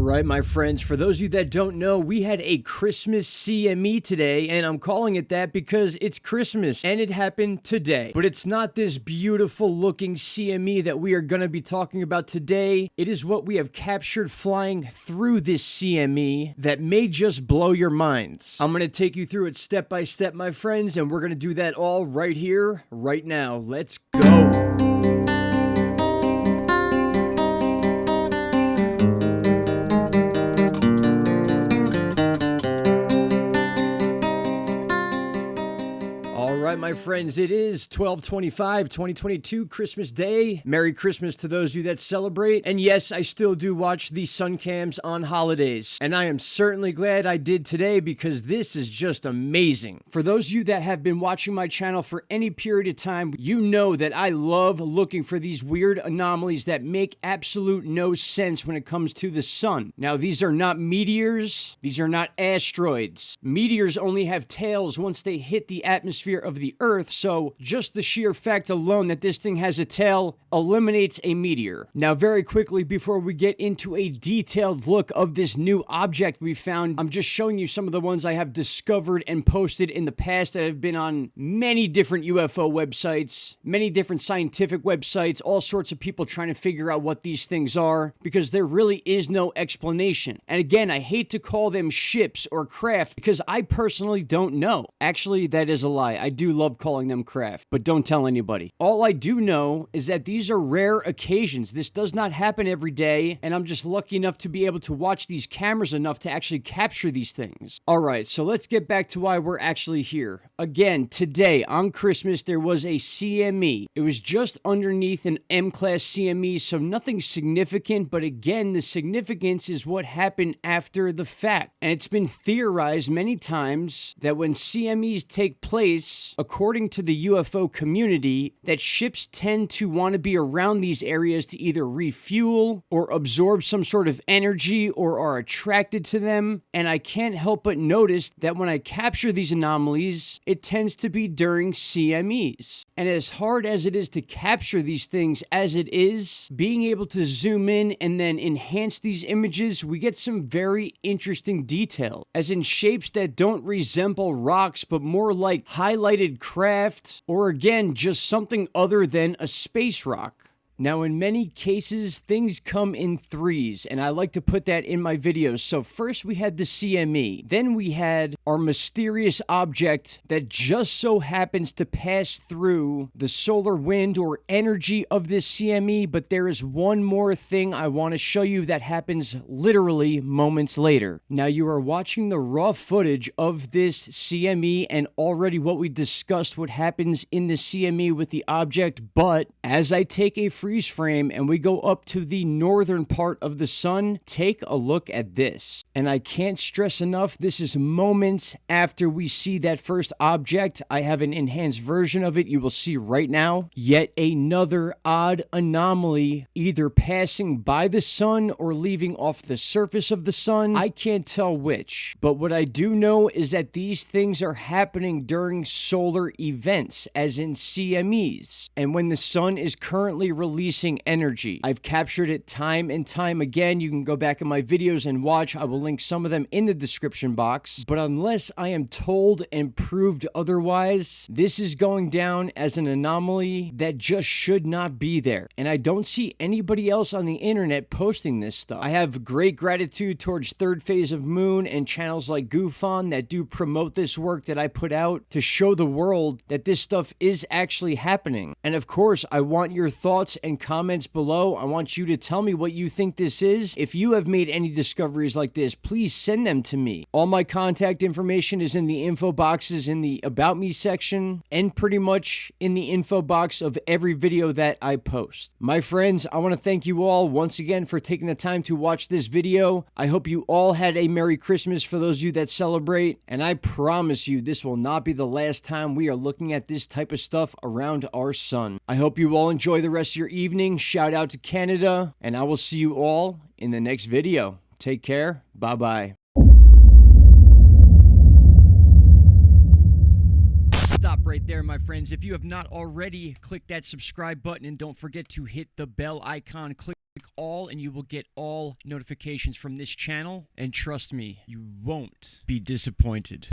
right, my friends, for those of you that don't know, we had a Christmas CME today, and I'm calling it that because it's Christmas, and it happened today. But it's not this beautiful looking CME that we are going to be talking about today. It is what we have captured flying through this CME that may just blow your minds. I'm going to take you through it step by step, my friends, and we're going to do that all right here, right now. Let's go. All right, my friends, it is 12/25/2022, Christmas Day. Merry Christmas to those of you that celebrate. And yes, I still do watch the sun cams on holidays. And I am certainly glad I did today because this is just amazing. For those of you that have been watching my channel for any period of time, you know that I love looking for these weird anomalies that make absolute no sense when it comes to the sun. Now, these are not meteors. These are not asteroids. Meteors only have tails once they hit the atmosphere of the Earth, so just the sheer fact alone that this thing has a tail eliminates a meteor. Now, very quickly, before we get into a detailed look of this new object we found, I'm just showing you some of the ones I have discovered and posted in the past that have been on many different UFO websites, many different scientific websites, all sorts of people trying to figure out what these things are, because there really is no explanation. And again, I hate to call them ships or craft because I personally don't know. Actually, that is a lie. I do love calling them craft, but don't tell anybody. All I do know is that these are rare occasions. This does not happen every day, and I'm just lucky enough to be able to watch these cameras enough to actually capture these things. All right, so let's get back to why we're actually here. Again, today on Christmas, there was a CME. It was just underneath an M-class CME, so nothing significant, but again, the significance is what happened after the fact. And it's been theorized many times that when CMEs take place, according to the UFO community, that ships tend to want to be around these areas to either refuel or absorb some sort of energy or are attracted to them. And I can't help but notice that when I capture these anomalies, it tends to be during CMEs. And as hard as it is to capture these things as it is, being able to zoom in and then enhance these images, we get some very interesting detail, as in shapes that don't resemble rocks, but more like highlighted craft, or again, just something other than a space rock. Now, in many cases, things come in threes, and I like to put that in my videos. So first we had the CME. Then we had our mysterious object that just so happens to pass through the solar wind or energy of this CME. But there is one more thing I want to show you that happens literally moments later. Now, you are watching the raw footage of this CME and already what we discussed what happens in the CME with the object. But as I take a freeze frame and we go up to the northern part of the sun, take a look at this. And I can't stress enough, this is moments after we see that first object. I have an enhanced version of it you will see right now. Yet another odd anomaly, either passing by the sun or leaving off the surface of the sun. I can't tell which. But what I do know is that these things are happening during solar events, as in CMEs. And when the sun is currently releasing energy. I've captured it time and time again. You can go back in my videos and watch. I will link some of them in the description box. But unless I am told and proved otherwise, this is going down as an anomaly that just should not be there. And I don't see anybody else on the internet posting this stuff. I have great gratitude towards Third Phase of Moon and channels like Goofon that do promote this work that I put out to show the world that this stuff is actually happening. And of course, I want your thoughts and comments below. I want you to tell me what you think this is. If you have made any discoveries like this, please send them to me. All my contact information is in the info boxes in the About Me section and pretty much in the info box of every video that I post. My friends, I want to thank you all once again for taking the time to watch this video. I hope you all had a Merry Christmas for those of you that celebrate, and I promise you this will not be the last time we are looking at this type of stuff around our sun. I hope you all enjoy the rest of your evening. Shout out to Canada, and I will see you all in the next video. Take care. Bye-bye. Stop right there, my friends. If you have not already, click that subscribe button and don't forget to hit the bell icon. Click all and you will get all notifications from this channel. And trust me, you won't be disappointed.